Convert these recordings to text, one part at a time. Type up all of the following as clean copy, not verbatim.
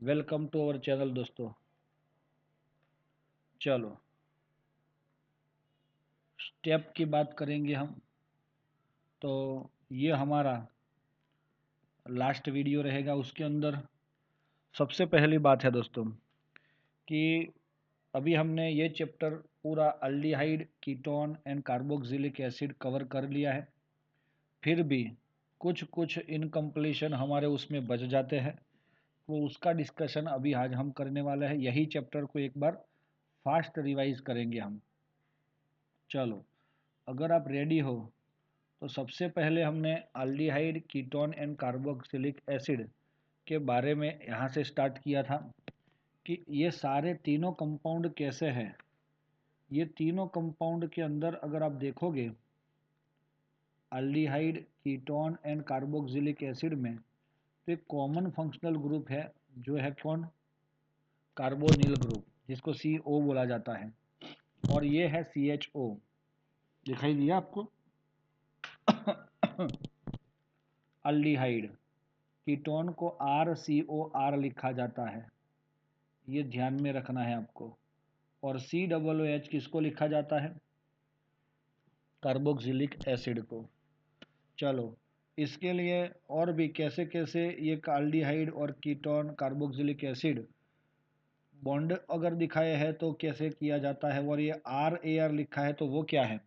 Welcome to our channel दोस्तों। चलो step की बात करेंगे हम। तो ये हमारा लास्ट वीडियो रहेगा। उसके अंदर सबसे पहली बात है दोस्तों कि अभी हमने ये चैप्टर पूरा aldehyde ketone and carboxylic acid cover कर लिया है। फिर भी कुछ कुछ इनकम्प्लीशन हमारे उसमें बच जाते हैं, तो उसका डिस्कशन अभी आज हम करने वाले हैं। यही चैप्टर को एक बार फास्ट रिवाइज करेंगे हम। चलो, अगर आप रेडी हो तो सबसे पहले हमने aldehyde ketone and carboxylic acid के बारे में यहाँ से स्टार्ट किया था कि ये सारे तीनों कंपाउंड कैसे हैं। ये तीनों कंपाउंड के अंदर अगर आप देखोगे aldehyde ketone and carboxylic acid में, तो एक कॉमन फंक्शनल ग्रुप है जो है कौन, कार्बोनिल ग्रुप, जिसको CO बोला जाता है। और ये है CHO। दिखाई दिया आपको? अल्डिहाइड कीटोन को RCOR लिखा जाता है, ये ध्यान में रखना है आपको। और COOH किसको लिखा जाता है? कार्बोक्सिलिक एसिड को। चलो, इसके लिए और भी कैसे कैसे ये अल्डिहाइड और कीटोन कार्बोक्सिलिक एसिड बॉन्ड अगर दिखाए है तो कैसे किया जाता है। और ये RAR लिखा है तो वो क्या है?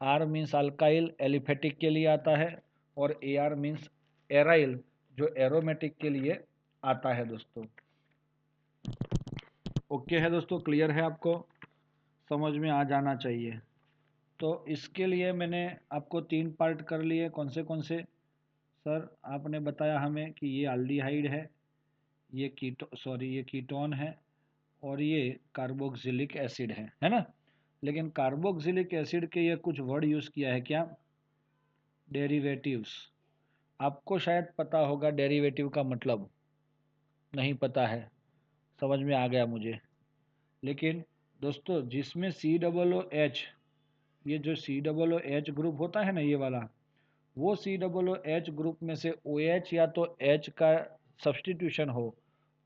R मीन्स अल्काइल, एलिफेटिक के लिए आता है। और AR मीन्स एराइल, जो एरोमेटिक के लिए आता है दोस्तों। ओके है दोस्तों, क्लियर है आपको? समझ में आ जाना चाहिए। तो इसके लिए मैंने आपको 3 पार्ट कर लिए। कौन से सर? आपने बताया हमें कि ये अल्डिहाइड है, ये कीटोन है, और ये कार्बोक्सिलिक एसिड है ना। लेकिन कार्बोक्सिलिक एसिड के ये कुछ वर्ड यूज़ किया है क्या? डेरिवेटिव्स। आपको शायद पता होगा डेरिवेटिव का मतलब, नहीं पता है? समझ में आ गया मुझे। लेकिन दोस्तों जिसमें COOH, ये जो COOH ग्रुप होता है ना, ये वाला, वो COOH ग्रुप में से OH या तो H का सब्सटीट्यूशन हो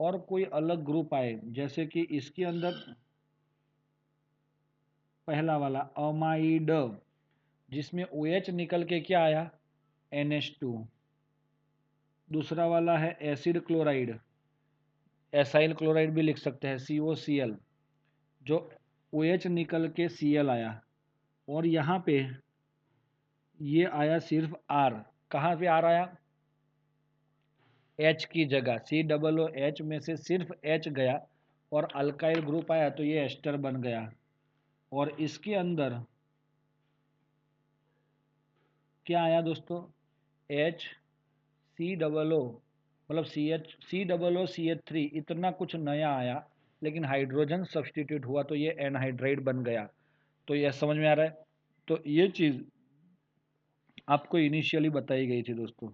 और कोई अलग ग्रुप आए, जैसे कि इसके अंदर पहला वाला अमाइड, जिसमें OH निकल के क्या आया? NH2। दूसरा वाला है एसिड क्लोराइड, एसाइल क्लोराइड भी लिख सकते हैं, COCl, जो OH निकल के Cl आया। और यहाँ पे ये आया सिर्फ R। कहाँ पे R आया? H की जगह। COOH में से सिर्फ H गया और अल्काइल ग्रुप आया, तो ये एस्टर बन गया। और इसके अंदर क्या आया दोस्तों? HCOO, मतलब COO CH3, इतना कुछ नया आया, लेकिन हाइड्रोजन सब्सटीट्यूट हुआ तो ये एनहाइड्राइड बन गया। तो ये समझ में आ रहा है? तो ये चीज़ आपको इनिशियली बताई गई थी दोस्तों।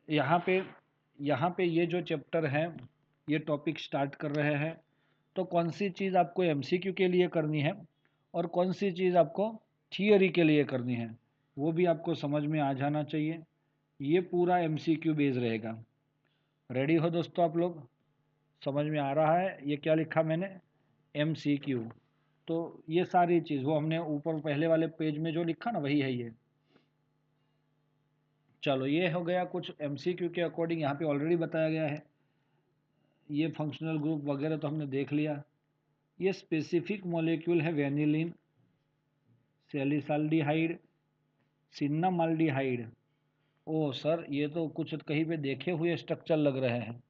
यहाँ पे ये जो चैप्टर है, ये टॉपिक स्टार्ट कर रहे हैं, तो कौन सी चीज़ आपको MCQ के लिए करनी है और कौन सी चीज़ आपको थियरी के लिए करनी है, वो भी आपको समझ में आ जाना चाहिए। ये पूरा MCQ बेस रहेगा। रेडी हो दोस्तों आप लोग? समझ में आ रहा है ये क्या लिखा मैंने? MCQ। तो ये सारी चीज़ वो हमने ऊपर पहले वाले पेज में जो लिखा ना, वही है ये। चलो, ये हो गया कुछ MCQ के अकॉर्डिंग, यहाँ पे ऑलरेडी बताया गया है। ये फंक्शनल ग्रुप वगैरह तो हमने देख लिया। ये स्पेसिफिक मॉलिक्यूल है वेनिलिन, सैलिसाल्डिहाइड, सिन्नामाल्डिहाइड। ओ सर, ये तो कुछ कहीं पे देखे हुए स्ट्रक्चर लग रहे हैं।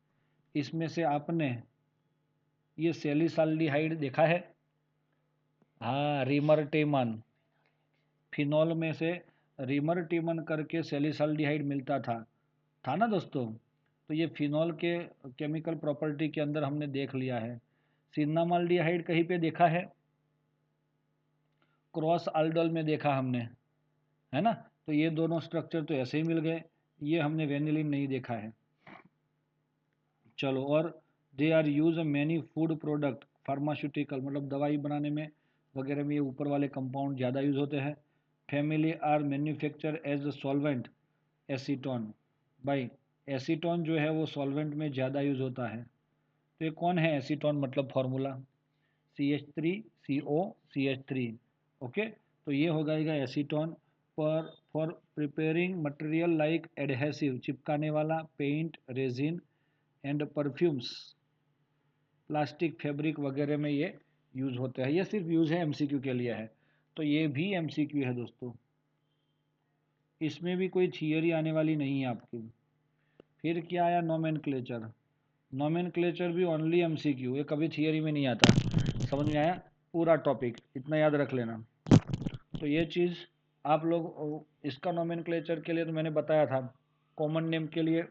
इसमें से आपने ये सैलिसाल्डिहाइड देखा है? हाँ, रिमरटेमन। फिनॉल में से रिमरटेमन करके सैलिसाल्डिहाइड मिलता था ना दोस्तों। तो ये फिनॉल के केमिकल प्रॉपर्टी के अंदर हमने देख लिया है। सिन्नामाल्डिहाइड कहीं पे देखा है? क्रॉस आल्डोल में देखा हमने, है ना। तो ये दोनों स्ट्रक्चर तो ऐसे ही मिल गए। ये हमने वेनिलिन नहीं देखा है। चलो, और they are use many food product, pharmaceutical, मतलब दवाई बनाने में वगैरह में ये ऊपर वाले कंपाउंड ज़्यादा यूज होते हैं। Family are manufacture as a solvent acetone by acetone जो है वो सॉल्वेंट में ज़्यादा यूज होता है। तो ये कौन है एसीटोन, मतलब फॉर्मूला CH3CO CH3। ओके, तो ये हो जाएगा एसीटोन। पर for preparing material like adhesive, चिपकाने वाला, paint, resin and perfumes, plastic, fabric वगैरह में ये यूज होते हैं। ये सिर्फ यूज है एमसीक्यू के लिए है, तो ये भी एमसीक्यू है दोस्तों, इसमें भी कोई थियरी आने वाली नहीं है आपकी। फिर क्या आया, नोमेनक्लेचर। नोमेनक्लेचर भी ओनली एमसीक्यू, ये कभी थियरी में नहीं आता। समझ में आया पूरा टॉपिक, इतना याद रख लेना। तो ये चीज़ आप लोग, इसका नोमेनक्लेचर के लिए तो मैंने बताया था, कॉमन नेम के लिए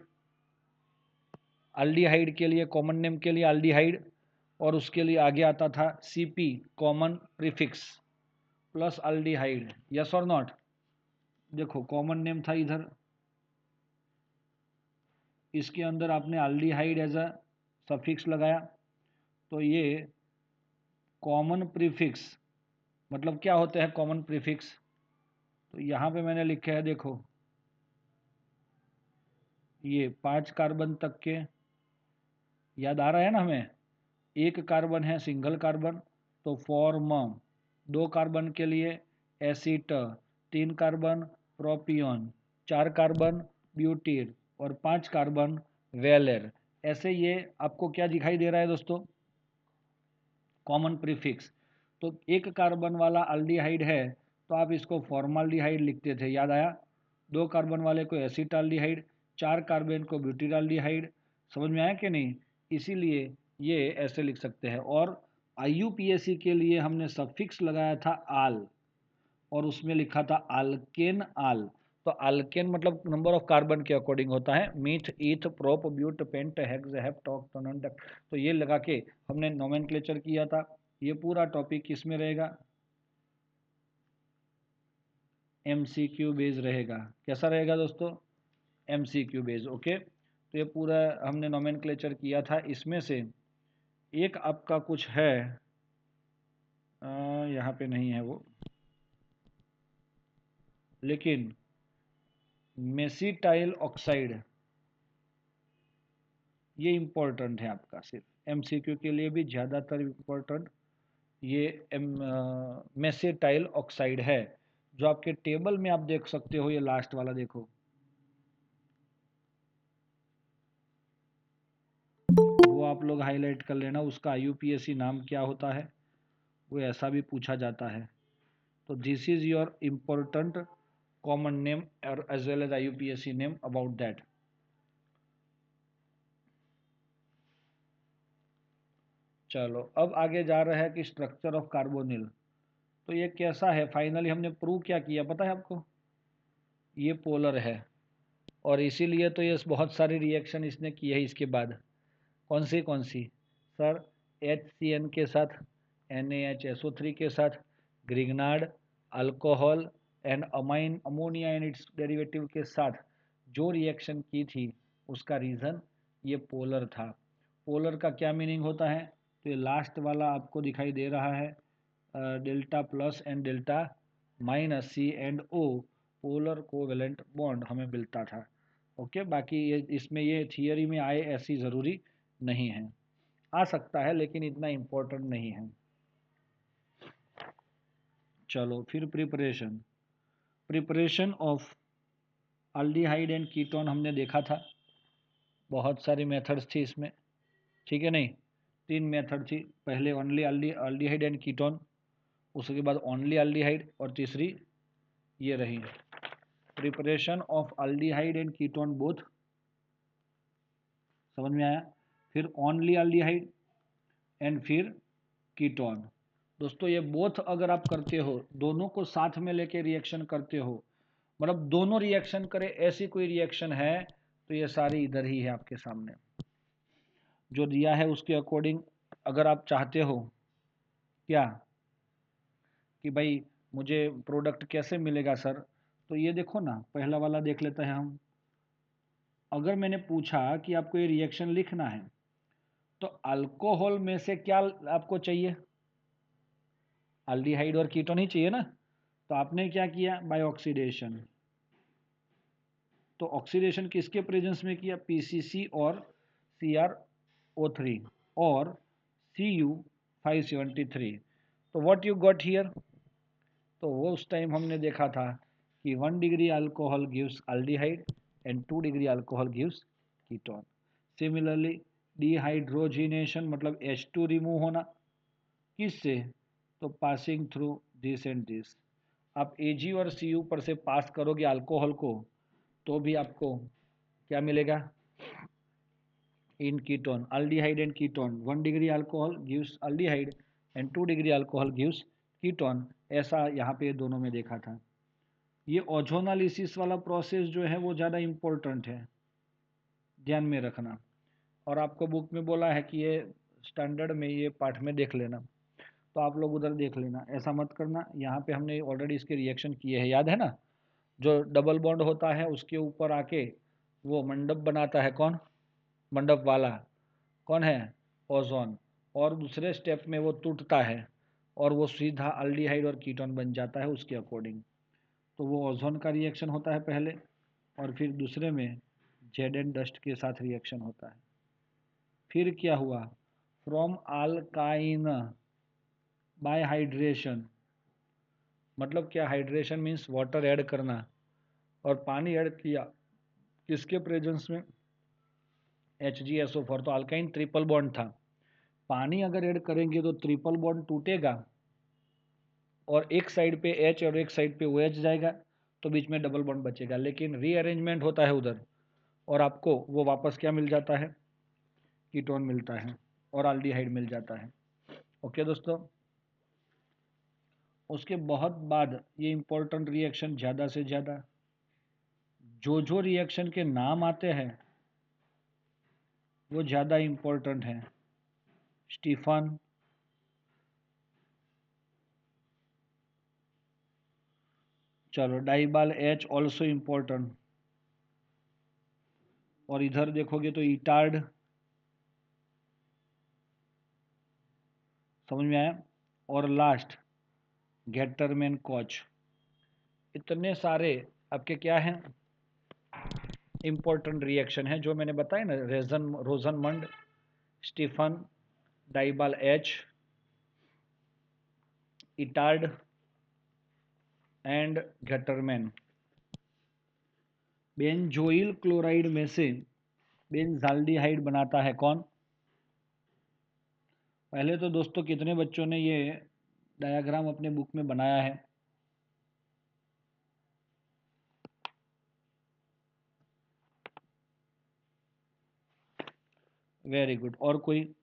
अल्डिहाइड, के लिए कॉमन नेम के लिए अल्डिहाइड, और उसके लिए आगे आता था CP, common prefix plus aldehyde. Yes और नॉट? देखो कॉमन नेम था इधर, इसके अंदर आपने अल्डिहाइड एज अ सफिक्स लगाया, तो ये कॉमन प्रीफिक्स मतलब क्या होते हैं कॉमन प्रीफिक्स? तो यहाँ पे मैंने लिखे है, देखो ये 5 कार्बन तक के, याद आ रहा है ना हमें? एक कार्बन है सिंगल कार्बन, तो फॉर्म, 2 कार्बन के लिए एसीट, 3 कार्बन प्रोपियन, 4 कार्बन ब्यूटीर और 5 कार्बन वेलेर। ऐसे ये आपको क्या दिखाई दे रहा है दोस्तों? Common prefix. तो एक कार्बन वाला अल्डिहाइड है तो आप इसको फॉर्माल्डिहाइड लिखते थे, याद आया? 2 कार्बन वाले को एसिटाल्डिहाइड, 4 कार्बन को ब्यूटिराल्डिहाइड। समझ में आया कि नहीं? इसीलिए ये ऐसे लिख सकते हैं। और आईयूपीएसी के लिए हमने सफिक्स लगाया था आल, और उसमें लिखा था अल्केन आल। तो अल्केन मतलब नंबर ऑफ कार्बन के अकॉर्डिंग होता है, meth, eth, prop, but, pent, hex, hept, octane, dec. तो ये लगा के हमने नोमेनक्लेचर किया था। ये पूरा टॉपिक किस में रहेगा? एमसीक्यू बेस रहेगा। कैसा रहेगा दोस्तों? MCQ base. ओके, तो ये पूरा हमने नोमेनक्लेचर किया था। इसमें से एक आपका कुछ है, यहाँ पे नहीं है वो, लेकिन मेसिटाइल ऑक्साइड, ये इम्पोर्टेंट है आपका, सिर्फ एमसीक्यू के लिए भी ज़्यादातर इम्पोर्टेंट ये मेसेटाइल ऑक्साइड है, जो आपके टेबल में आप देख सकते हो। ये लास्ट वाला देखो, वो आप लोग हाईलाइट कर लेना, उसका आईयूपीएसी नाम क्या होता है, वो ऐसा भी पूछा जाता है। तो this is your important common name और as well as IUPAC name about that. चलो अब आगे जा रहा है कि स्ट्रक्चर ऑफ कार्बोनिल। तो ये कैसा है, फाइनली हमने प्रूव क्या किया पता है आपको? ये पोलर है, और इसीलिए तो ये बहुत सारी रिएक्शन इसने की है इसके बाद। कौन सी सर? HCN के साथ, NaHSO3 के साथ, Grignard, alcohol and amine ammonia and it's derivative के साथ जो रिएक्शन की थी, उसका रीज़न ये पोलर था। पोलर का क्या मीनिंग होता है? तो ये लास्ट वाला आपको दिखाई दे रहा है, delta plus and delta minus, C&O, polar covalent bond हमें मिलता था। ओके, बाकी ये इसमें ये थियरी में आए ऐसी ज़रूरी नहीं है, आ सकता है लेकिन इतना इम्पोर्टेंट नहीं है। चलो फिर preparation, preparation of aldehyde and ketone हमने देखा था। बहुत सारी मेथड्स थी इसमें, ठीक है नहीं? 3 मेथड थी, पहले ओनली अल्डिहाइड एंड कीटोन, उसके बाद ओनली अल्डिहाइड, और तीसरी ये रही preparation of aldehyde and ketone both. समझ में आया? फिर ओनली अल्डिहाइड एंड फिर कीटोन। दोस्तों ये बोथ अगर आप करते हो, दोनों को साथ में लेके रिएक्शन करते हो, मतलब दोनों रिएक्शन करे ऐसी कोई रिएक्शन है, तो ये सारी इधर ही है आपके सामने जो दिया है उसके अकॉर्डिंग। अगर आप चाहते हो क्या कि भाई मुझे प्रोडक्ट कैसे मिलेगा सर, तो ये देखो ना, पहला वाला देख लेते हैं हम। अगर मैंने पूछा कि आपको ये रिएक्शन लिखना है, तो अल्कोहल में से क्या आपको चाहिए? अल्डिहाइड और कीटोन ही चाहिए ना। तो आपने क्या किया? बाय ऑक्सीडेशन, तो ऑक्सीडेशन किसके प्रेजेंस में किया, पीसीसी और CrO3 और Cu573। तो व्हाट यू गॉट हियर, तो वो उस टाइम हमने देखा था कि 1 degree alcohol gives aldehyde and 2 degree alcohol gives ketone. Similarly dehydrogenation मतलब H2 रिमूव होना किससे, तो passing through this and this. आप Ag और Cu पर से पास करोगे अल्कोहल को तो भी आपको क्या मिलेगा, in ketone, aldehyde and ketone. 1 degree alcohol gives aldehyde and 2 degree alcohol gives ketone, ऐसा यहाँ पे दोनों में देखा था। ये ओजोनालिसिस वाला प्रोसेस जो है वो ज़्यादा इम्पोर्टेंट है, ध्यान में रखना। और आपको बुक में बोला है कि ये स्टैंडर्ड में ये पार्ट में देख लेना, तो आप लोग उधर देख लेना, ऐसा मत करना। यहाँ पे हमने ऑलरेडी इसके रिएक्शन किए हैं, याद है ना। जो डबल बॉन्ड होता है उसके ऊपर आके वो मंडप बनाता है, कौन, मंडप वाला कौन है, ओजोन। और दूसरे स्टेप में वो टूटता है और वो सीधा अल्डिहाइड और कीटोन बन जाता है उसके अकॉर्डिंग। तो वो ओजोन का रिएक्शन होता है पहले, और फिर दूसरे में जेड एंड डस्ट के साथ रिएक्शन होता है। फिर क्या हुआ, फ्रॉम अल्काइन बाय हाइड्रेशन, मतलब क्या, हाइड्रेशन मीन्स वाटर ऐड करना, और पानी ऐड किया किसके प्रेजेंस में, HgSO4। तो अल्काइन ट्रिपल बॉन्ड था, पानी अगर ऐड करेंगे तो ट्रिपल बॉन्ड टूटेगा और एक साइड पे H और एक साइड पे OH जाएगा, तो बीच में डबल बॉन्ड बचेगा। लेकिन रीअरेंजमेंट होता है उधर और आपको वो वापस क्या मिल जाता है, कीटोन मिलता है और अल्डिहाइड मिल जाता है। ओके दोस्तों, उसके बहुत बाद ये इंपॉर्टेंट रिएक्शन ज़्यादा से ज़्यादा, जो रिएक्शन के नाम आते हैं वो ज़्यादा इम्पोर्टेंट हैं। स्टीफन, चलो डाइबाल H ऑल्सो इम्पोर्टेंट, और इधर देखोगे तो इटार्ड, समझ में आया, और लास्ट गेटरमैन कोच। इतने सारे आपके क्या हैं, इम्पोर्टेंट रिएक्शन है जो मैंने बताया ना, Rosenmund, Stephen, DIBAL H, Etard and Gattermann. Benzoyl chloride में से बेंजाल्डिहाइड बनाता है कौन, पहले तो दोस्तों कितने बच्चों ने ये डायग्राम अपने बुक में बनाया है, वेरी गुड। और कोई,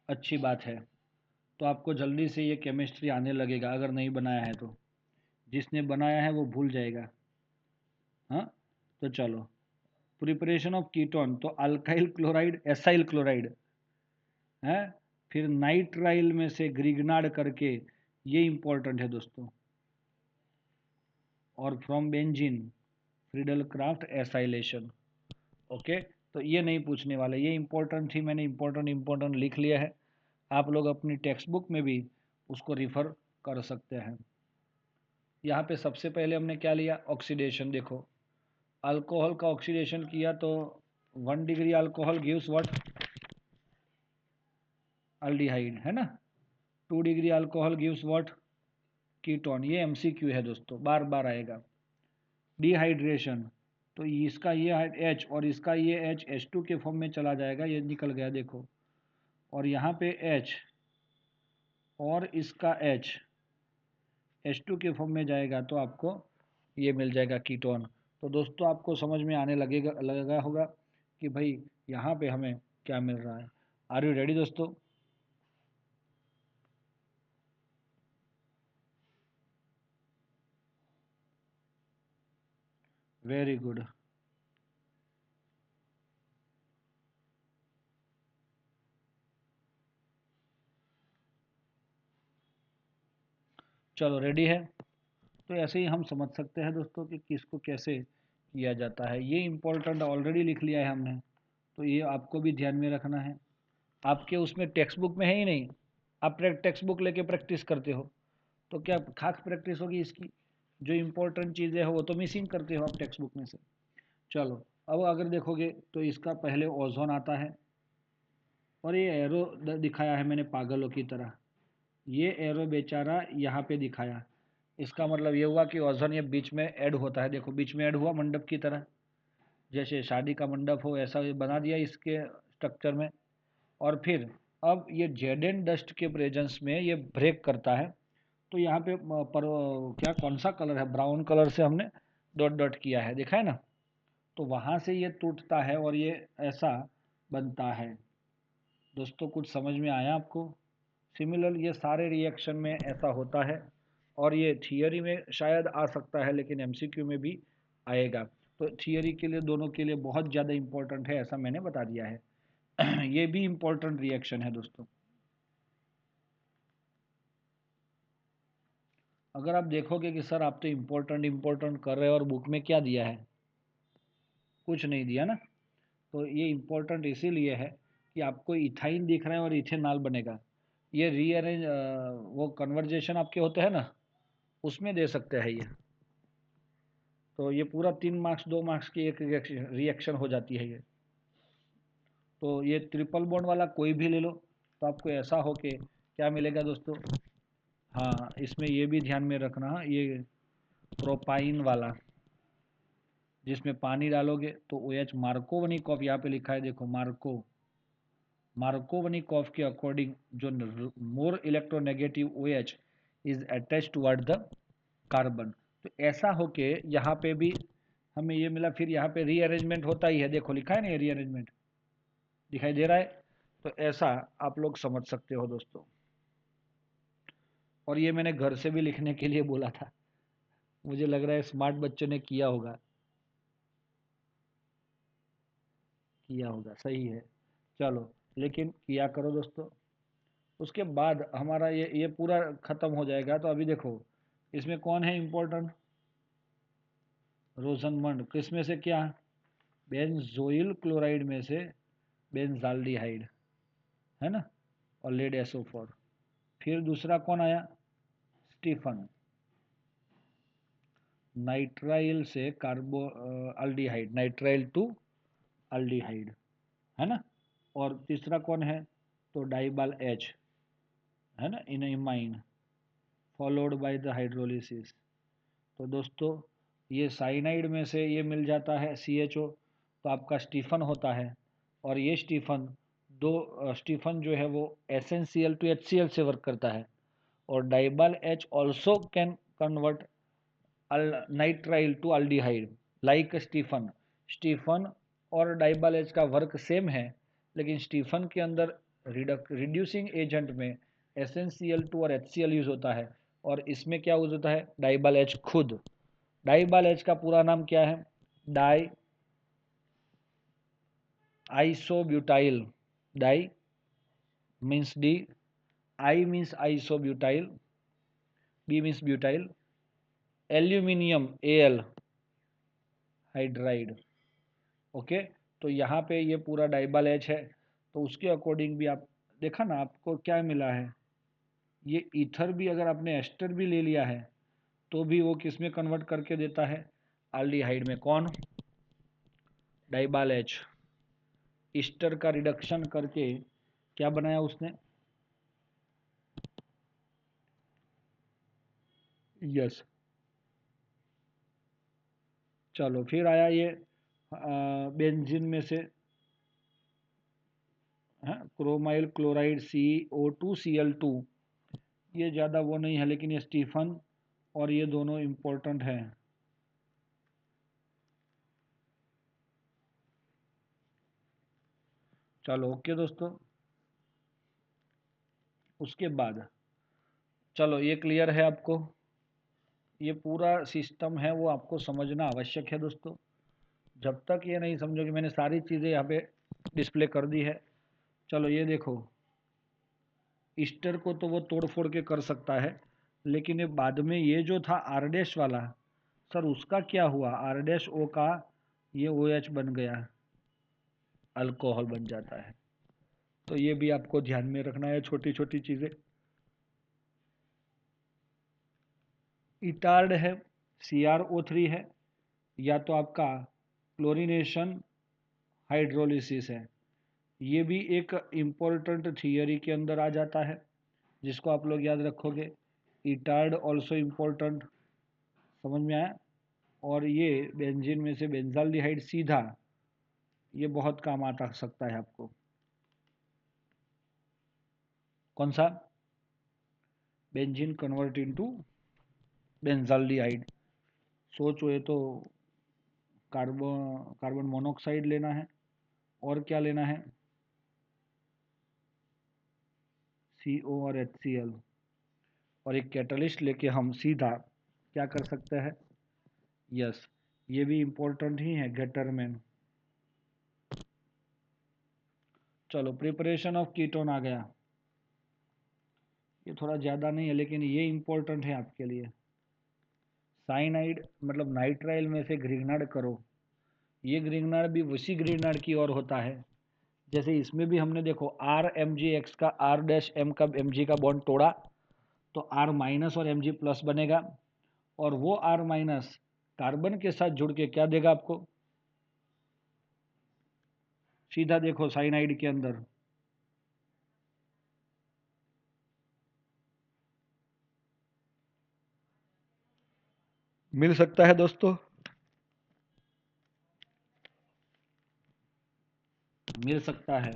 अच्छी बात है। तो आपको जल्दी से ये केमिस्ट्री आने लगेगा अगर नहीं बनाया है तो, जिसने बनाया है वो भूल जाएगा। हाँ, तो चलो, प्रिपरेशन ऑफ कीटोन, तो अल्काइल क्लोराइड, एसाइल क्लोराइड है, फिर नाइट्राइल में से ग्रिग्नार्ड करके, ये इंपॉर्टेंट है दोस्तों, और from benzene Friedel Crafts acylation. Okay, तो ये नहीं पूछने वाले, ये इंपॉर्टेंट थी, मैंने इंपॉर्टेंट लिख लिया है। आप लोग अपनी टेक्स्ट बुक में भी उसको रिफर कर सकते हैं। यहाँ पे सबसे पहले हमने क्या लिया, ऑक्सीडेशन। देखो अल्कोहल का ऑक्सीडेशन किया तो 1 degree alcohol gives what, aldehyde, है ना। 2 degree alcohol gives what, ketone. ये MCQ है दोस्तों, बार बार आएगा। डिहाइड्रेशन, तो इसका ये H और इसका ये H2 के फॉर्म में चला जाएगा, ये निकल गया देखो, और यहाँ पे H और इसका H2 के फॉर्म में जाएगा तो आपको ये मिल जाएगा कीटोन। तो दोस्तों आपको समझ में आने लगा होगा कि भाई यहाँ पे हमें क्या मिल रहा है। आर यू रेडी दोस्तों? Very good. चलो रेडी है, तो ऐसे ही हम समझ सकते हैं दोस्तों कि किसको कैसे किया जाता है। ये इम्पोर्टेंट ऑलरेडी लिख लिया है हमने, तो ये आपको भी ध्यान में रखना है। आपके उसमें टेक्स्ट बुक में है ही नहीं, आप टेक्स्ट बुक लेके प्रैक्टिस करते हो, तो क्या खास प्रैक्टिस होगी इसकी, जो इम्पोर्टेंट चीज़ें हैं वो तो मिसिंग करते हो आप टेक्स्ट बुक में से। चलो, अब अगर देखोगे तो इसका पहले ओजोन आता है, और ये एरो दिखाया है मैंने पागलों की तरह, ये एरो बेचारा यहाँ पे दिखाया, इसका मतलब ये हुआ कि ओजोन ये बीच में ऐड होता है, देखो बीच में ऐड हुआ मंडप की तरह, जैसे शादी का मंडप हो ऐसा ये बना दिया इसके स्ट्रक्चर में। और फिर अब ये जेड एंड डस्ट के प्रेजेंस में ये ब्रेक करता है, तो यहाँ पे पर क्या कौन सा कलर है, ब्राउन कलर से हमने डॉट डॉट किया है, देखा है ना। तो वहाँ से ये टूटता है और ये ऐसा बनता है। दोस्तों कुछ समझ में आया आपको? सिमिलर ये सारे रिएक्शन में ऐसा होता है, और ये थियरी में शायद आ सकता है लेकिन एमसीक्यू में भी आएगा। तो थियरी के लिए दोनों के लिए बहुत ज़्यादा इम्पोर्टेंट है, ऐसा मैंने बता दिया है। ये भी इम्पोर्टेंट रिएक्शन है दोस्तों। अगर आप देखोगे कि सर आप तो इम्पोर्टेंट इम्पोर्टेंट कर रहे हो और बुक में क्या दिया है, कुछ नहीं दिया ना, तो ये इम्पोर्टेंट इसीलिए है कि आपको इथाइन दिख रहा है और इथेनॉल बनेगा। ये रीअरेंज वो कन्वर्जेशन आपके होते हैं ना, उसमें दे सकते हैं ये। तो ये पूरा 3 मार्क्स 2 मार्क्स की एक रिएक्शन हो जाती है ये। तो ये ट्रिपल बॉन्ड वाला कोई भी ले लो, तो आपको ऐसा हो कि क्या मिलेगा दोस्तों। हाँ, इसमें ये भी ध्यान में रखना, ये प्रोपाइन वाला जिसमें पानी डालोगे तो ओ एच मार्कोवनिकॉफ यहाँ पे लिखा है, देखो मार्कोवनिकॉफ के अकॉर्डिंग जो more electronegative O H is attach toward the carbon. तो ऐसा हो के यहाँ पे भी हमें ये मिला, फिर यहाँ पे रीअरेंजमेंट होता ही है, देखो लिखा है ना ये रीअरेंजमेंट दिखाई दे रहा है। तो ऐसा आप लोग समझ सकते हो दोस्तों। और ये मैंने घर से भी लिखने के लिए बोला था, मुझे लग रहा है स्मार्ट बच्चों ने किया होगा सही है। चलो, लेकिन किया करो दोस्तों। उसके बाद हमारा ये पूरा खत्म हो जाएगा। तो अभी देखो इसमें कौन है इम्पोर्टेंट, रोजनमंड किस में से क्या, बेंजोइल क्लोराइड में से बेंजाल्डिहाइड, है ना, और लेड एसो4। फिर दूसरा कौन आया, स्टीफन, नाइट्राइल से कार्बो अल्डिहाइड, नाइट्राइल टू अल्डिहाइड, है ना। और तीसरा कौन है, तो डाइबाल एच, है ना, in imine, followed by the hydrolysis. तो दोस्तों ये साइनाइड में से ये मिल जाता है CHO, तो आपका स्टीफन होता है। और ये स्टीफन स्टीफन जो है वो SnCl टू HCl से वर्क करता है। और DIBAL H also can convert nitrile to aldehyde like Stephen. Stephen और डाइबाल एच का वर्क सेम है, लेकिन स्टीफन के अंदर रिड्यूसिंग एजेंट में SnCl2 और HCl यूज होता है, और इसमें क्या यूज होता है, डाइबाल एच खुद। डाइबाल एच का पूरा नाम क्या है, di isobutyl, di means D, I means isobutyl, B means butyl, aluminium Al hydride. Okay, तो यहाँ पे ये पूरा डाइबाल एच है, तो उसके अकॉर्डिंग भी आप देखा ना आपको क्या मिला है, ये ईथर भी अगर आपने एस्टर भी ले लिया है तो भी वो किस में कन्वर्ट करके देता है, एल्डिहाइड में। कौन, डाइबाल एच, ईस्टर का रिडक्शन करके क्या बनाया उसने, यस। चलो फिर आया ये बेंजीन में से, क्रोमाइल क्लोराइड CO2Cl2, ये ज़्यादा वो नहीं है, लेकिन ये स्टीफन और ये दोनों इम्पोर्टेंट हैं। चलो ओके दोस्तों, उसके बाद चलो ये क्लियर है आपको, ये पूरा सिस्टम है वो आपको समझना आवश्यक है दोस्तों। जब तक ये नहीं समझोगे, मैंने सारी चीज़ें यहाँ पे डिस्प्ले कर दी है। चलो ये देखो, ईस्टर को तो वो तोड़ फोड़ के कर सकता है, लेकिन ये बाद में ये जो था आर डैश वाला, सर उसका क्या हुआ, आर डैश ओ का ये OH बन गया, अल्कोहल बन जाता है। तो ये भी आपको ध्यान में रखना है, छोटी छोटी चीज़ें। इटार्ड है, CrO3 है, या तो आपका क्लोरीनेशन हाइड्रोलिसिस है। ये भी एक इम्पोर्टेंट थियरी के अंदर आ जाता है, जिसको आप लोग याद रखोगे। इटार्ड ऑल्सो इम्पोर्टेंट, समझ में आया। और ये बेंजीन में से बेंजाल्डिहाइड सीधा, ये बहुत काम आता सकता है आपको। कौन सा? Benzene convert into benzaldehyde. सोचो, ये तो कार्बन मोनोऑक्साइड लेना है, और क्या लेना है? CO और HCl, और एक कैटलिस्ट लेके हम सीधा क्या कर सकते हैं? यस, ये भी इम्पोर्टेंट ही है, गेटरमैन। चलो, प्रिपरेशन ऑफ कीटोन आ गया। ये थोड़ा ज़्यादा नहीं है, लेकिन ये इम्पोर्टेंट है आपके लिए। साइनाइड मतलब नाइट्राइल में से ग्रिग्नार्ड करो। ये ग्रिग्नार्ड भी उसी ग्रिग्नार्ड की ओर होता है, जैसे इसमें भी हमने देखो RMgX का R-M का Mg का बॉन्ड तोड़ा, तो R माइनस और Mg प्लस बनेगा, और वो R माइनस कार्बन के साथ जुड़ के क्या देगा आपको? सीधा देखो साइनाइड के अंदर मिल सकता है दोस्तों, मिल सकता है।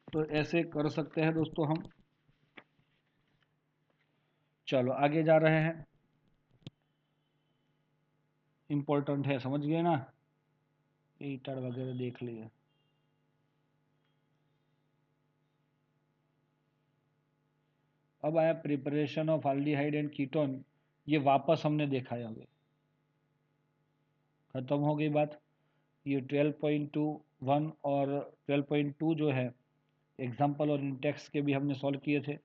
तो ऐसे कर सकते हैं दोस्तों हम। चलो आगे जा रहे हैं। इम्पोर्टेंट है, समझ गए ना? ईटर वगैरह देख लिए। अब आया preparation of aldehyde and ketone. ये वापस हमने देखा है, अभी खत्म हो गई बात। ये 12.21 और 12.2 जो है, एग्जाम्पल और इंटेक्स के भी हमने सॉल्व किए थे,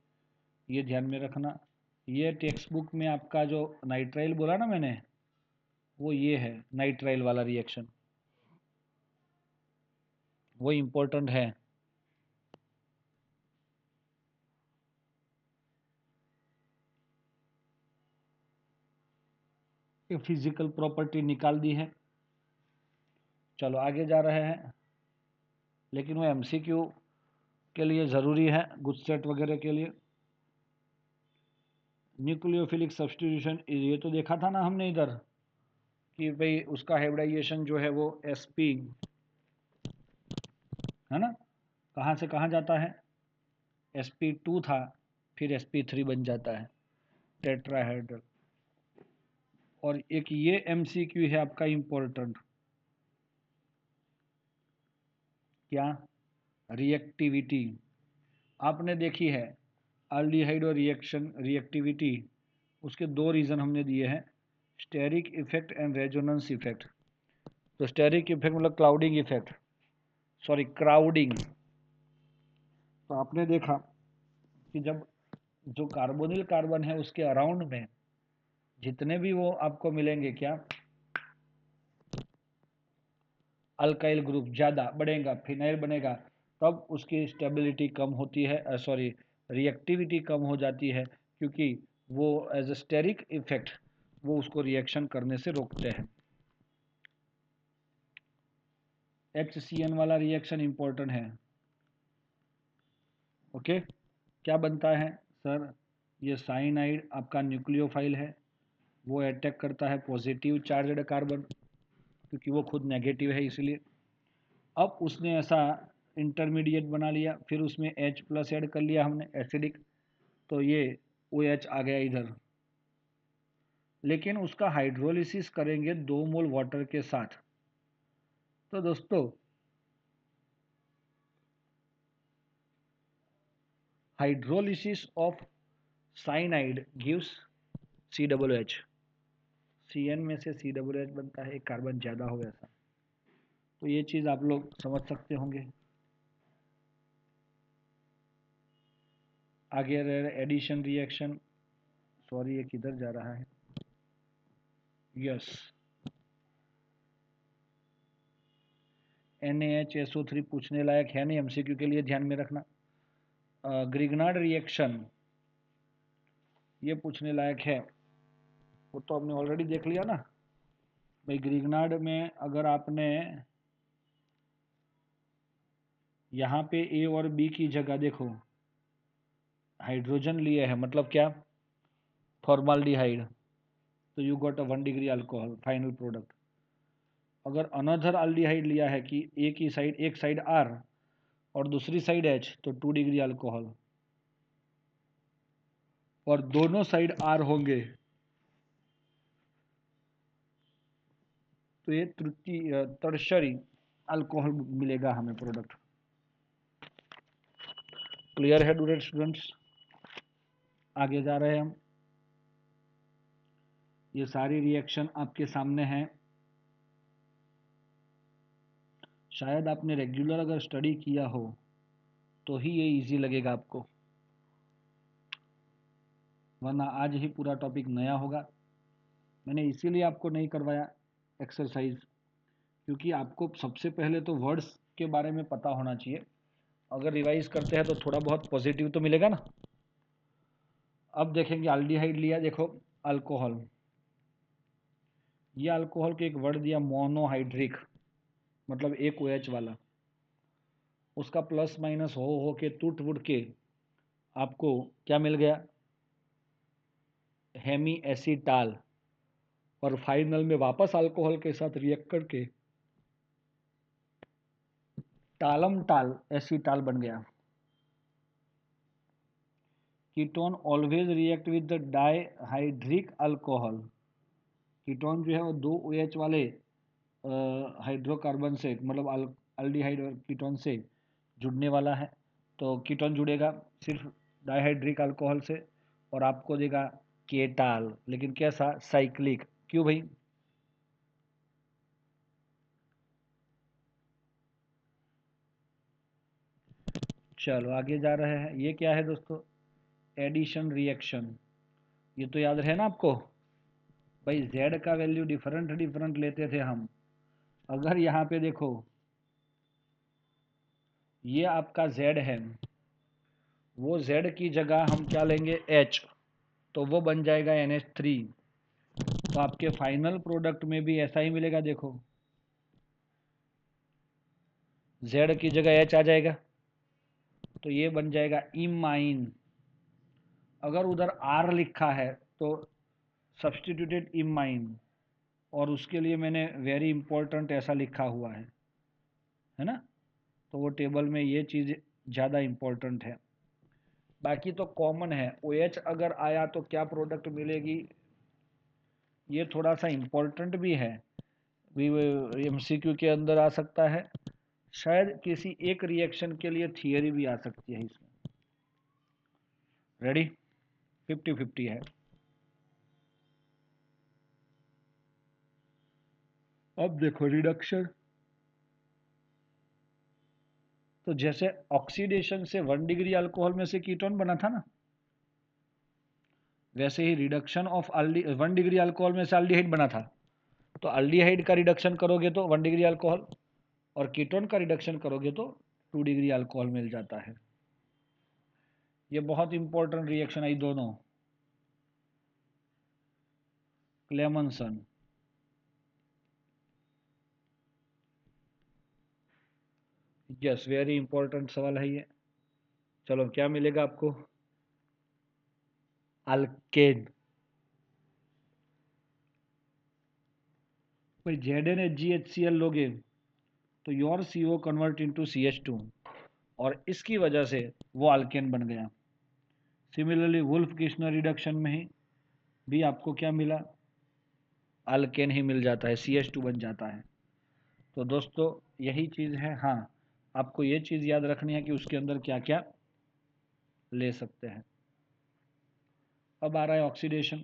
ये ध्यान में रखना। ये टेक्स्ट बुक में आपका जो नाइट्राइल बोला ना मैंने, वो ये है नाइट्राइल वाला रिएक्शन, वो इम्पोर्टेंट है। ये फिजिकल प्रॉपर्टी निकाल दी है। चलो आगे जा रहे हैं, लेकिन वो MCQ के लिए ज़रूरी है, गुडसेट वगैरह के लिए। न्यूक्लियोफिलिक सब्स्टिट्यूशन, ये तो देखा था ना हमने इधर, कि भाई उसका हाइब्रिडाइजेशन जो है वो sp है ना, कहाँ से कहाँ जाता है? sp2 था, फिर sp3 बन जाता है, टेट्राहेड्रल। और एक ये MCQ है आपका इम्पोर्टेंट, क्या? रिएक्टिविटी। आपने देखी है एल्डिहाइड और रिएक्टिविटी, उसके दो रीज़न हमने दिए हैं, steric effect and resonance effect. तो स्टेरिक इफेक्ट मतलब क्लाउडिंग इफेक्ट, सॉरी क्राउडिंग। तो आपने देखा कि जब जो कार्बोनिल कार्बन है उसके अराउंड में जितने भी वो आपको मिलेंगे, क्या अल्काइल ग्रुप ज़्यादा बढ़ेगा, फिनाइल बनेगा, तब उसकी स्टेबिलिटी कम होती है, सॉरी रिएक्टिविटी कम हो जाती है, क्योंकि वो एज अ स्टेरिक इफेक्ट वो उसको रिएक्शन करने से रोकते हैं। HCN वाला रिएक्शन इंपॉर्टेंट है। ओके, क्या बनता है सर? ये साइनाइड आपका न्यूक्लियोफाइल है, वो अटैक करता है पॉजिटिव चार्जड कार्बन, क्योंकि वो खुद नेगेटिव है इसलिए। अब उसने ऐसा इंटरमीडिएट बना लिया, फिर उसमें H+ ऐड कर लिया हमने, एसिडिक, तो ये OH आ गया इधर। लेकिन उसका हाइड्रोलिसिस करेंगे 2 मोल वाटर के साथ। तो दोस्तों hydrolysis of cyanide gives COOH। CN में से COOH बनता है, एक कार्बन ज़्यादा हो ऐसा। तो ये चीज़ आप लोग समझ सकते होंगे। आगे रह एडिशन रिएक्शन, सॉरी ये किधर जा रहा है? यस, NaHSO3 पूछने लायक है नहीं, MCQ के लिए ध्यान में रखना। ग्रिग्नार्ड रिएक्शन ये पूछने लायक है। वो तो हमने ऑलरेडी देख लिया ना भाई। ग्रिग्नार्ड में अगर आपने यहाँ पे ए और बी की जगह देखो हाइड्रोजन लिए है, मतलब क्या, फॉर्माल्डिहाइड, तो you got a 1 degree alcohol final product. अगर अनदर अल्डिहाइड लिया है कि एक साइड आर और दूसरी साइड एच, तो 2 डिग्री अल्कोहल, और दोनों साइड आर होंगे तो ये तृतीय टर्शरी अल्कोहल मिलेगा हमें प्रोडक्ट। क्लियर है स्टूडेंट्स? आगे जा रहे हैं हम। ये सारी रिएक्शन आपके सामने हैं। शायद आपने रेगुलर अगर स्टडी किया हो तो ही ये इजी लगेगा आपको, वरना आज ही पूरा टॉपिक नया होगा। मैंने इसीलिए आपको नहीं करवाया एक्सरसाइज, क्योंकि आपको सबसे पहले तो वर्ड्स के बारे में पता होना चाहिए। अगर रिवाइज करते हैं तो थोड़ा बहुत पॉजिटिव तो मिलेगा ना। अब देखेंगे अल्डिहाइड लिया, देखो अल्कोहल, ये अल्कोहल के एक वर्ड दिया मोनोहाइड्रिक, मतलब एक OH वाला, उसका प्लस माइनस हो के टूट वुट के आपको क्या मिल गया, हेमी एसीटाल, और फाइनल में वापस अल्कोहल के साथ रिएक्ट करके टालम टाल एसीटाल बन गया। Ketone always react with the dihydric alcohol. Ketone जो है वो 2 OH वाले हाइड्रोकार्बन से, मतलब अल्डिहाइड और कीटोन से जुड़ने वाला है, तो कीटोन जुड़ेगा सिर्फ डाइहाइड्रिक अल्कोहल से और आपको देगा केटाल, लेकिन कैसा, साइक्लिक। क्यों भाई? चलो आगे जा रहे हैं। ये क्या है दोस्तों, एडिशन रिएक्शन। ये तो याद रहे ना आपको भाई, z का वैल्यू डिफरेंट डिफरेंट लेते थे हम। अगर यहाँ पे देखो ये आपका z है, वो z की जगह हम क्या लेंगे, h, तो वो बन जाएगा NH3। तो आपके फाइनल प्रोडक्ट में भी ऐसा ही मिलेगा। देखो z की जगह h आ जाएगा, तो ये बन जाएगा इमाइन। अगर उधर r लिखा है तो सब्सटीट्यूटेड इमाइन, और उसके लिए मैंने वेरी इंपॉर्टेंट ऐसा लिखा हुआ है ना, तो वो टेबल में ये चीज़ ज़्यादा इम्पोर्टेंट है। बाकी तो कॉमन है, OH अगर आया तो क्या प्रोडक्ट मिलेगी, ये थोड़ा सा इम्पोर्टेंट भी है, MCQ के अंदर आ सकता है, शायद किसी एक रिएक्शन के लिए थियरी भी आ सकती है इसमें। रेडी? 50-50 है। अब देखो रिडक्शन, तो जैसे ऑक्सीडेशन से 1 डिग्री अल्कोहल में से कीटोन बना था ना, वैसे ही रिडक्शन ऑफ 1 डिग्री अल्कोहल में से अल्डिहाइड बना था। तो अल्डिहाइड का रिडक्शन करोगे तो 1 डिग्री अल्कोहल, और कीटोन का रिडक्शन करोगे तो 2 डिग्री अल्कोहल मिल जाता है। ये बहुत इंपॉर्टेंट रिएक्शन आई दोनों, क्लेमंसन। यस, वेरी इंपॉर्टेंट सवाल है ये। चलो क्या मिलेगा आपको, अल्केन। भाई ZnHgHCl लोगे तो your CO convert into CH2, और इसकी वजह से वो अल्केन बन गया। सिमिलरली वुल्फ किस्नर रिडक्शन में ही भी आपको क्या मिला, अल्केन ही मिल जाता है, CH2 बन जाता है। तो दोस्तों यही चीज़ है। हाँ, आपको ये चीज़ याद रखनी है कि उसके अंदर क्या क्या ले सकते हैं। अब आ रहा है ऑक्सीडेशन।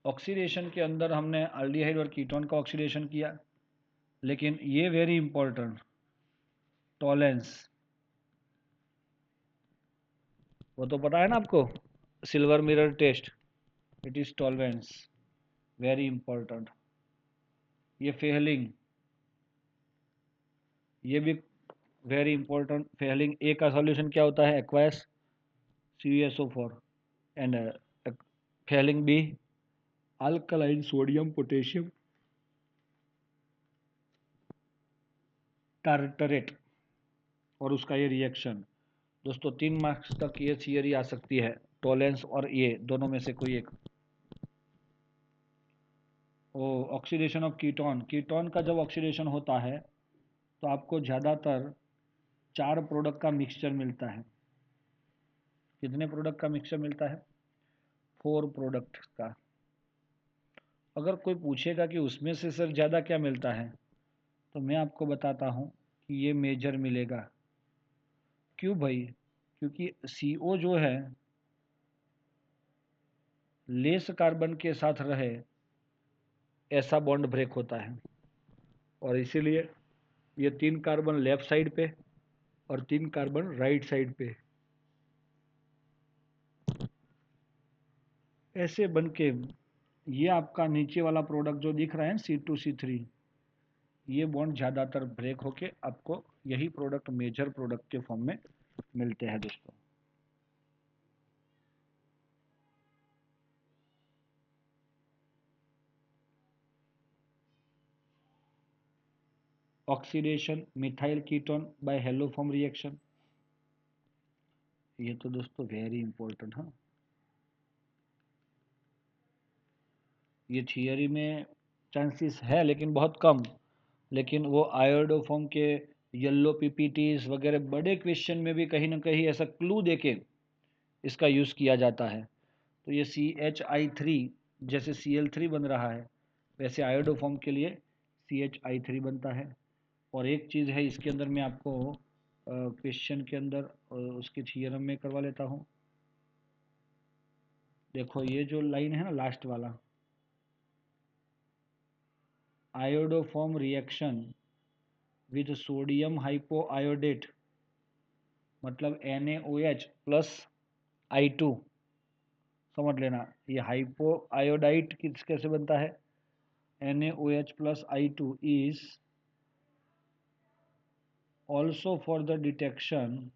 ऑक्सीडेशन के अंदर हमने अल्डिहाइड और कीटोन का ऑक्सीडेशन किया, लेकिन ये वेरी इंपॉर्टेंट, टॉलेंस, वो तो पता है ना आपको, silver mirror test, it is tolerance, very important. ये फेहलिंग, ये भी वेरी इंपॉर्टेंट। फेहलिंग ए का सॉल्यूशन क्या होता है, aqueous CuSO4 and Fehling B alkaline sodium potassium tartrate और उसका ये रिएक्शन। दोस्तों 3 मार्क्स तक ये थियरी आ सकती है, टोलेंस और ये दोनों में से कोई एक। ओ ऑक्सीडेशन ऑफ कीटोन, कीटोन का जब ऑक्सीडेशन होता है तो आपको ज़्यादातर 4 प्रोडक्ट का मिक्सचर मिलता है। कितने प्रोडक्ट का मिक्सचर मिलता है? 4 प्रोडक्ट का। अगर कोई पूछेगा कि उसमें से सर ज़्यादा क्या मिलता है, तो मैं आपको बताता हूँ कि ये मेजर मिलेगा। क्यों भाई? क्योंकि CO जो है लेस कार्बन के साथ रहे ऐसा बॉन्ड ब्रेक होता है, और इसीलिए ये 3 कार्बन लेफ्ट साइड पे और 3 कार्बन राइट साइड पे ऐसे बन के ये आपका नीचे वाला प्रोडक्ट जो दिख रहा है C2C3, ये बॉन्ड ज़्यादातर ब्रेक होके आपको यही प्रोडक्ट मेजर प्रोडक्ट के फॉर्म में मिलते हैं दोस्तों। Oxidation methyl ketone by haloform reaction, ये तो दोस्तों वेरी इंपॉर्टेंट है। ये थियरी में चांसेस है लेकिन बहुत कम, लेकिन वो आयोडोफॉर्म के येलो पीपीटीज वगैरह बड़े क्वेश्चन में भी कहीं ना कहीं ऐसा क्लू देके इसका यूज़ किया जाता है। तो ये CH3 जैसे Cl3 बन रहा है, वैसे आयोडोफॉर्म के लिए CH3 बनता है। और एक चीज़ है इसके अंदर, मैं आपको क्वेश्चन के अंदर उसके थियरम में करवा लेता हूँ। देखो ये जो लाइन है ना लास्ट वाला, आयोडोफॉर्म रिएक्शन विद सोडियम हाइपोआयोडेट, मतलब NaOH प्लस I2, समझ लेना। ये हाइपो आयोडाइट किस कैसे बनता है? NaOH plus I2 is also for the detection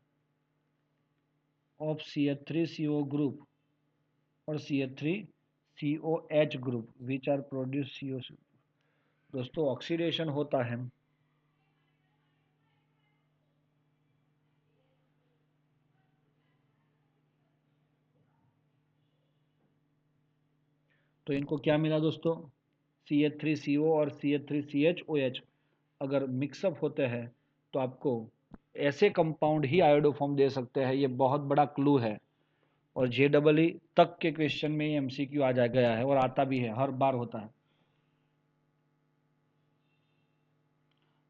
of CH3CO group और CH3COH group which are produce CO। दोस्तों ऑक्सीडेशन होता है, तो इनको क्या मिला दोस्तों? CH3CO और CH3CHOH अगर मिक्सअप होते हैं तो आपको ऐसे कंपाउंड ही आयोडोफॉर्म दे सकते हैं। ये बहुत बड़ा क्लू है, और JEE तक के क्वेश्चन में ये MCQ आ जा गया है और आता भी है, हर बार होता है।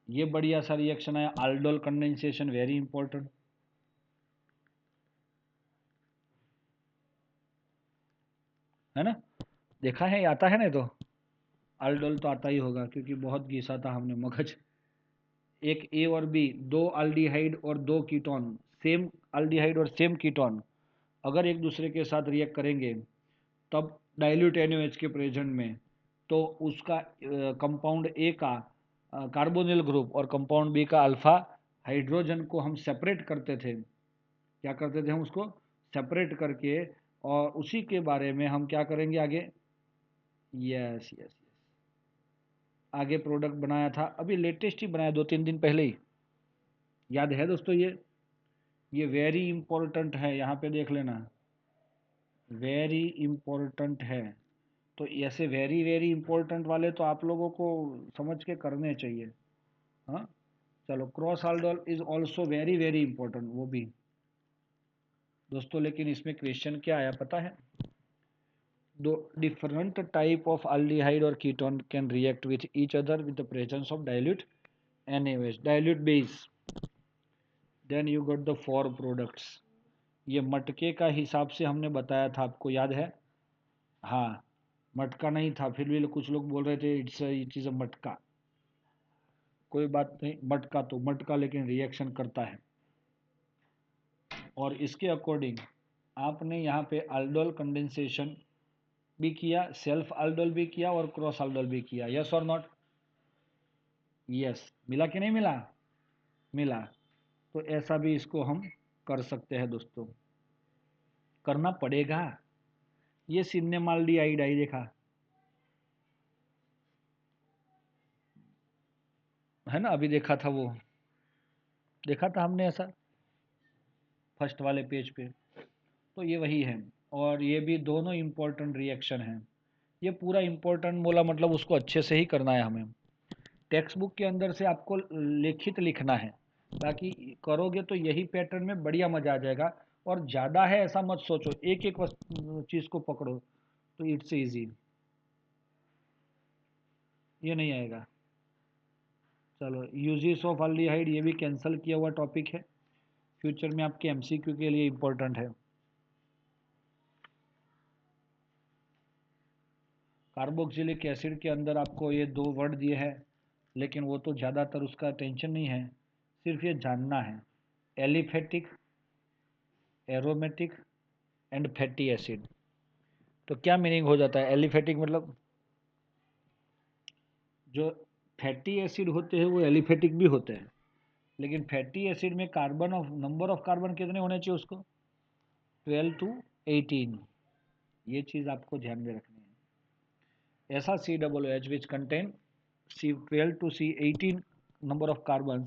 ये बढ़िया सा रिएक्शन है aldol कंडेंसेशन, वेरी इंपॉर्टेंट है ना। देखा है, आता है ना, तो aldol तो आता ही होगा क्योंकि बहुत घिसा था हमने मगज। एक A और B, दो अल्डिहाइड और दो कीटोन, सेम अल्डिहाइड और सेम कीटोन अगर एक दूसरे के साथ रिएक्ट करेंगे तब डाइल्यूट NaOH के प्रेजेंट में, तो उसका कंपाउंड A का कार्बोनिल ग्रुप और कंपाउंड B का अल्फा हाइड्रोजन को हम सेपरेट करते थे। क्या करते थे हम? उसको सेपरेट करके, और उसी के बारे में हम क्या करेंगे आगे? यस यस, आगे प्रोडक्ट बनाया था, अभी लेटेस्ट ही बनाया 2-3 दिन पहले ही, याद है दोस्तों? ये वेरी इंपॉर्टेंट है, यहाँ पे देख लेना, वेरी इंपॉर्टेंट है। तो ऐसे वेरी वेरी इंपॉर्टेंट वाले तो आप लोगों को समझ के करने चाहिए। हाँ चलो, cross aldol is also very very important वो भी दोस्तों। लेकिन इसमें क्वेश्चन क्या आया पता है? दो डिफरेंट टाइप ऑफ aldehyde और ketone can react with each other with the presence of dilute NaOH, dilute base, then you got the 4 products. ये मटके का हिसाब से हमने बताया था, आपको याद है? हाँ, मटका नहीं था, फिर भी कुछ लोग बोल रहे थे इट इज़ अ मटका। कोई बात नहीं, मटका तो मटका, लेकिन रिएक्शन करता है। और इसके अकॉर्डिंग आपने यहाँ पे aldol कंडेंसेशन भी किया, सेल्फ aldol भी किया और क्रॉस aldol भी किया, यस और नॉट? यस, मिला कि नहीं मिला? मिला। तो ऐसा भी इसको हम कर सकते हैं दोस्तों, करना पड़ेगा, ये सिन्नेमाल्डिहाइड आई देखा है ना, अभी देखा था वो, देखा था हमने ऐसा फर्स्ट वाले पेज पे। तो ये वही है, और ये भी दोनों इम्पोर्टेंट रिएक्शन हैं। ये पूरा इम्पोर्टेंट बोला मतलब उसको अच्छे से ही करना है हमें। टेक्स्ट बुक के अंदर से आपको लिखित लिखना है, बाकी करोगे तो यही पैटर्न में बढ़िया मजा आ जाएगा। और ज़्यादा है ऐसा मत सोचो, एक एक चीज़ को पकड़ो तो इट्स इजी, ये नहीं आएगा। चलो, यूजेस ऑफ अल्डिहाइड ये भी कैंसिल किया हुआ टॉपिक है, फ्यूचर में आपके एमसीक्यू के लिए इम्पोर्टेंट है। कार्बोक्सिलिक एसिड के अंदर आपको ये दो वर्ड दिए हैं, लेकिन वो तो ज़्यादातर उसका टेंशन नहीं है, सिर्फ ये जानना है, aliphatic, aromatic and fatty acid. तो क्या मीनिंग हो जाता है एलिफेटिक मतलब, जो फैटी एसिड होते हैं वो एलिफेटिक भी होते हैं, लेकिन फैटी एसिड में carbon of number of carbon कितने होने चाहिए उसको, 12 to 18। ये चीज़ आपको ध्यान में रखनी है। ऐसा COOH which contain C12 to C18 number of carbon,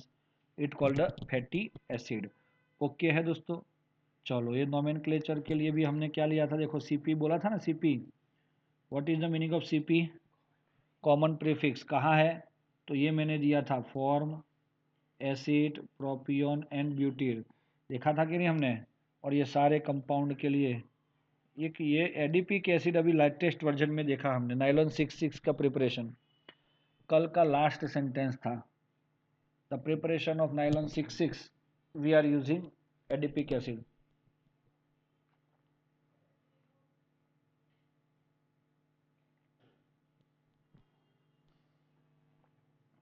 it called a fatty acid. Okay है दोस्तों। चलो, ये नोमेनक्लेचर के लिए भी हमने क्या लिया था, देखो CP बोला था ना, CP what is the meaning of CP, common prefix कहाँ है, तो ये मैंने दिया था फॉर्म, एसिड, प्रोपियोन एंड ब्यूटील, देखा था कि नहीं हमने। और ये सारे कंपाउंड के लिए ये एडिपिक एसिड अभी लेटेस्ट वर्जन में देखा हमने, नाइलॉन 66 का प्रिपरेशन, कल का लास्ट सेंटेंस था, the preparation of nylon 66 we are using adipic acid.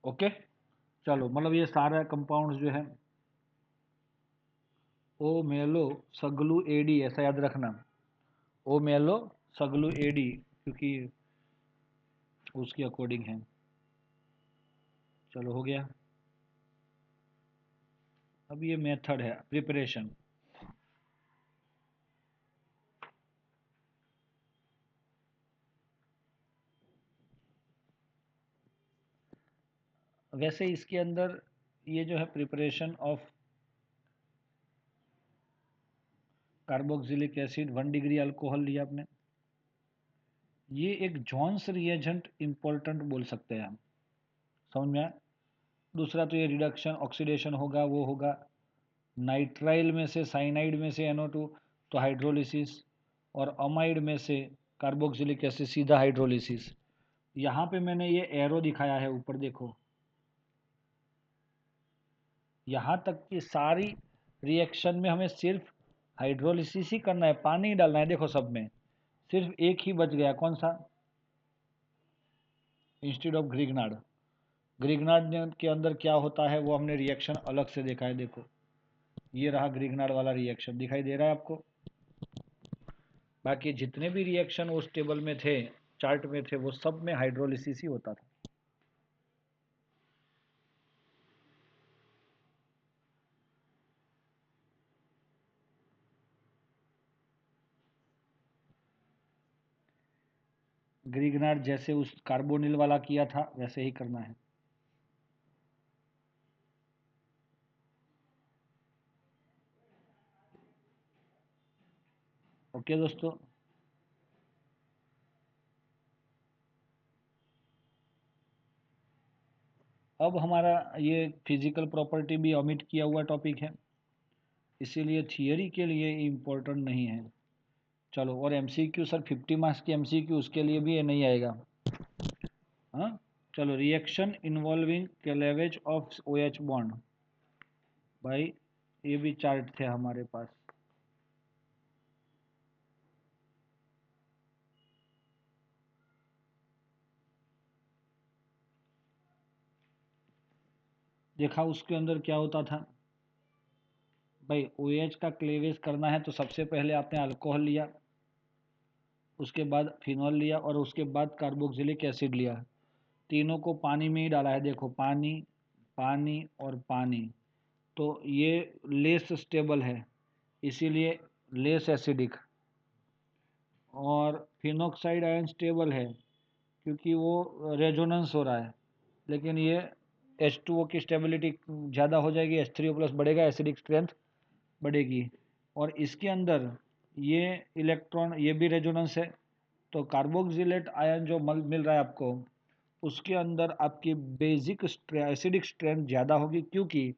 Okay, चलो मतलब ये सारा कंपाउंड्स जो है, ओ मेलो सगलू एडी, ऐसा याद रखना, ओ मेलो सगलू एडी, क्योंकि उसके अकॉर्डिंग है। चलो हो गया। अब ये मेथड है प्रिपरेशन। वैसे इसके अंदर ये जो है preparation of carboxylic acid 1 degree alcohol लिया आपने, ये एक जॉन्स रिएजेंट इंपॉर्टेंट बोल सकते हैं हम, समझ में आया। दूसरा तो ये रिडक्शन ऑक्सीडेशन होगा, वो होगा नाइट्राइल में से साइनाइड में से NO2, तो हाइड्रोलिसिस, और अमाइड में से कार्बोक्सिलिक एसिड सीधा हाइड्रोलिसिस। यहाँ पे मैंने ये एरो दिखाया है ऊपर देखो, यहाँ तक कि सारी रिएक्शन में हमें सिर्फ हाइड्रोलिसिस ही करना है, पानी डालना है, देखो सब में सिर्फ एक ही बच गया, कौन सा, इंस्टेड ऑफ ग्रिग्नार्ड। ग्रिग्नार्ड के अंदर क्या होता है वो हमने रिएक्शन अलग से देखा है, देखो ये रहा ग्रिग्नार्ड वाला रिएक्शन, दिखाई दे रहा है आपको। बाकी जितने भी रिएक्शन उस टेबल में थे, चार्ट में थे, वो सब में हाइड्रोलिसिस ही होता था। ग्रिग्नार्ड जैसे उस कार्बोनिल वाला किया था वैसे ही करना है। ओके दोस्तों, अब हमारा ये फिजिकल प्रॉपर्टी भी ओमिट किया हुआ टॉपिक है, इसीलिए थियरी के लिए इम्पोर्टेंट नहीं है। चलो, और MCQ सर 50 मार्क्स की MCQ, उसके लिए भी ये नहीं आएगा। हाँ, चलो, reaction involving cleavage of OH bond, भाई ये भी चार्ट थे हमारे पास। देखा उसके अंदर क्या होता था भाई, OH का क्लेवेज करना है तो सबसे पहले आपने अल्कोहल लिया, उसके बाद फिनॉल लिया, और उसके बाद कार्बोक्सिलिक एसिड लिया, तीनों को पानी में ही डाला है, देखो पानी, पानी और पानी, तो ये लेस स्टेबल है, इसीलिए लेस एसिडिक। और फिनॉक्साइड आयन स्टेबल है क्योंकि वो रेजोनेंस हो रहा है, लेकिन ये H2O की स्टेबिलिटी ज़्यादा हो जाएगी, H3O प्लस बढ़ेगा, एसिडिक स्ट्रेंथ बढ़ेगी। और इसके अंदर ये इलेक्ट्रॉन, ये भी रेजोनेंस है, तो कार्बोक्सिलेट आयन जो मिल रहा है आपको, उसके अंदर आपकी बेसिक एसिडिक स्ट्रेंथ ज़्यादा होगी, क्योंकि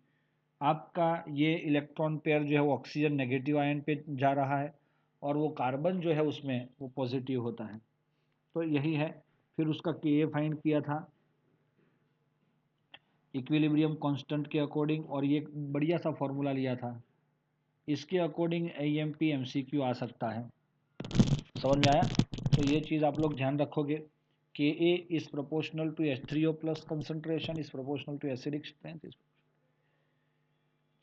आपका ये इलेक्ट्रॉन पेयर जो है वो ऑक्सीजन नेगेटिव आयन पे जा रहा है और वो कार्बन जो है उसमें वो पॉजिटिव होता है। तो यही है। फिर उसका Ka फाइंड किया था इक्विलिब्रियम कांस्टेंट के अकॉर्डिंग, और ये बढ़िया सा फॉर्मूला लिया था। इसके अकॉर्डिंग AMP MCQ आ सकता है। समझ में आया? तो ये चीज़ आप लोग ध्यान रखोगे। Ka is proportional to H3O plus concentration is proportional to acidic strength.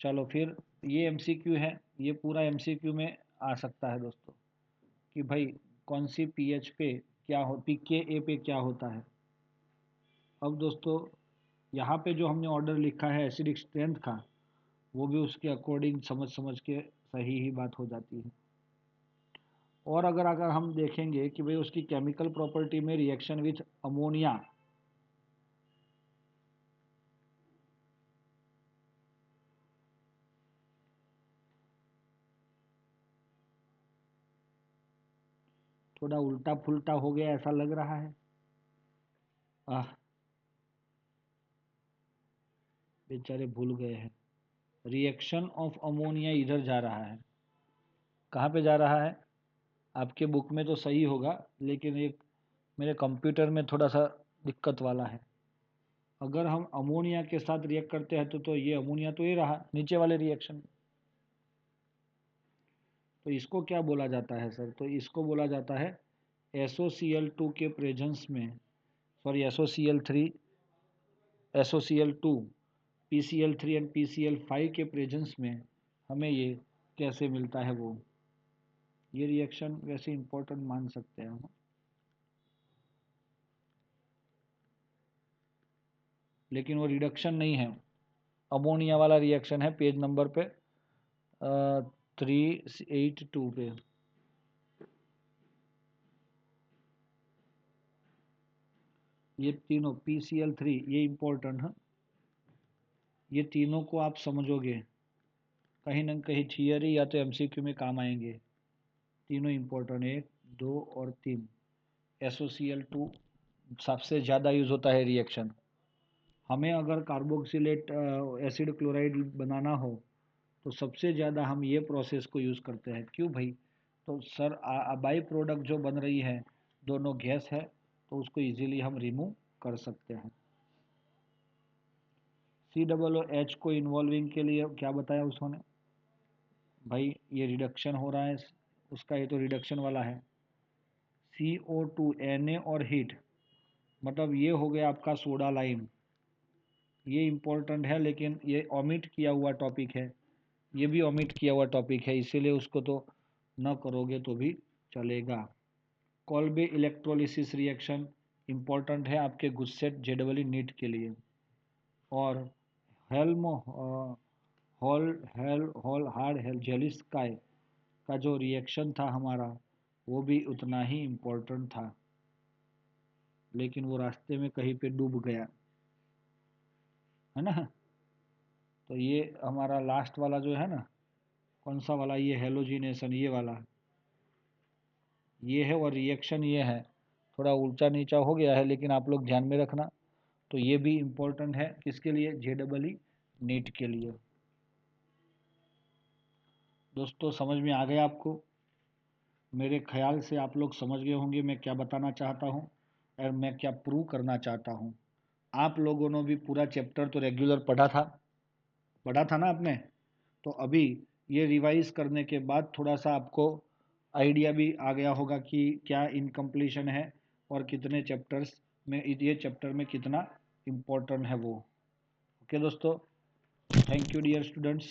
चलो फिर ये MCQ है, ये पूरा MCQ में आ सकता है दोस्तों कि भाई कौन सी pH पे क्या हो, pKa पे क्या होता है। अब दोस्तों यहाँ पे जो हमने ऑर्डर लिखा है एसिडिक स्ट्रेंथ का, वो भी उसके अकॉर्डिंग समझ समझ के सही ही बात हो जाती है। और अगर अगर हम देखेंगे कि भाई उसकी केमिकल प्रॉपर्टी में रिएक्शन विथ अमोनिया, थोड़ा उल्टा फुल्टा हो गया ऐसा लग रहा है। आह, बेचारे भूल गए हैं। रिएक्शन ऑफ अमोनिया इधर जा रहा है। कहाँ पे जा रहा है? आपके बुक में तो सही होगा, लेकिन एक मेरे कंप्यूटर में थोड़ा सा दिक्कत वाला है। अगर हम अमोनिया के साथ रिएक्ट करते हैं तो ये अमोनिया तो ये रहा नीचे वाले रिएक्शन। तो इसको क्या बोला जाता है सर? तो इसको बोला जाता है SOCl2 के प्रेजेंस में, sorry SOCl3, SOCl2, PCl3 and PCl5 के प्रेजेंस में हमें ये कैसे मिलता है वो। ये रिएक्शन वैसे इंपॉर्टेंट मान सकते हैं हम, लेकिन वो रिडक्शन नहीं है, अमोनिया वाला रिएक्शन है। पेज नंबर पे 382 पे। ये तीनों PCl3 ये इम्पोर्टेंट है। ये तीनों को आप समझोगे कहीं ना कहीं थियरी या तो MCQ में काम आएंगे। तीनों इम्पोर्टेंट, 1, 2 और 3। SOCl2 सबसे ज़्यादा यूज़ होता है रिएक्शन। हमें अगर कार्बोक्सिलेट एसिड क्लोराइड बनाना हो तो सबसे ज़्यादा हम ये प्रोसेस को यूज़ करते हैं। क्यों भाई? तो सर बाई प्रोडक्ट जो बन रही है दोनों गैस है, तो उसको इजीली हम रिमूव कर सकते हैं। COOH को इन्वॉल्विंग के लिए क्या बताया उसने? भाई ये रिडक्शन हो रहा है उसका, ये तो रिडक्शन वाला है। CO2 Na और हीट, मतलब ये हो गया आपका सोडा लाइम। ये इम्पोर्टेंट है, लेकिन ये ओमिट किया हुआ टॉपिक है, ये भी ओमिट किया हुआ टॉपिक है, इसीलिए उसको तो न करोगे तो भी चलेगा। कॉल्बे इलेक्ट्रोलिसिस रिएक्शन इम्पोर्टेंट है आपके गुस्सेट JEE नीट के लिए। और हेल्म हॉल हार्ड हेल जेलिस्काय का जो रिएक्शन था हमारा, वो भी उतना ही इम्पोर्टेंट था, लेकिन वो रास्ते में कहीं पे डूब गया, है ना। तो ये हमारा लास्ट वाला जो है ना, कौन सा वाला, ये हेलोजिनेशन, ये वाला ये है, और रिएक्शन ये है। थोड़ा ऊंचा नीचा हो गया है, लेकिन आप लोग ध्यान में रखना। तो ये भी इम्पोर्टेंट है किसके लिए? JEE नीट के लिए। दोस्तों समझ में आ गया आपको? मेरे ख्याल से आप लोग समझ गए होंगे मैं क्या बताना चाहता हूँ और मैं क्या प्रूव करना चाहता हूँ। आप लोगों ने भी पूरा चैप्टर तो रेगुलर पढ़ा था ना आपने? तो अभी ये रिवाइज करने के बाद थोड़ा सा आपको आइडिया भी आ गया होगा कि क्या इनकम्प्लीशन है और कितने चैप्टर्स में, ये चैप्टर में कितना इम्पोर्टेंट है वो। ओके दोस्तों, थैंक यू डियर स्टूडेंट्स।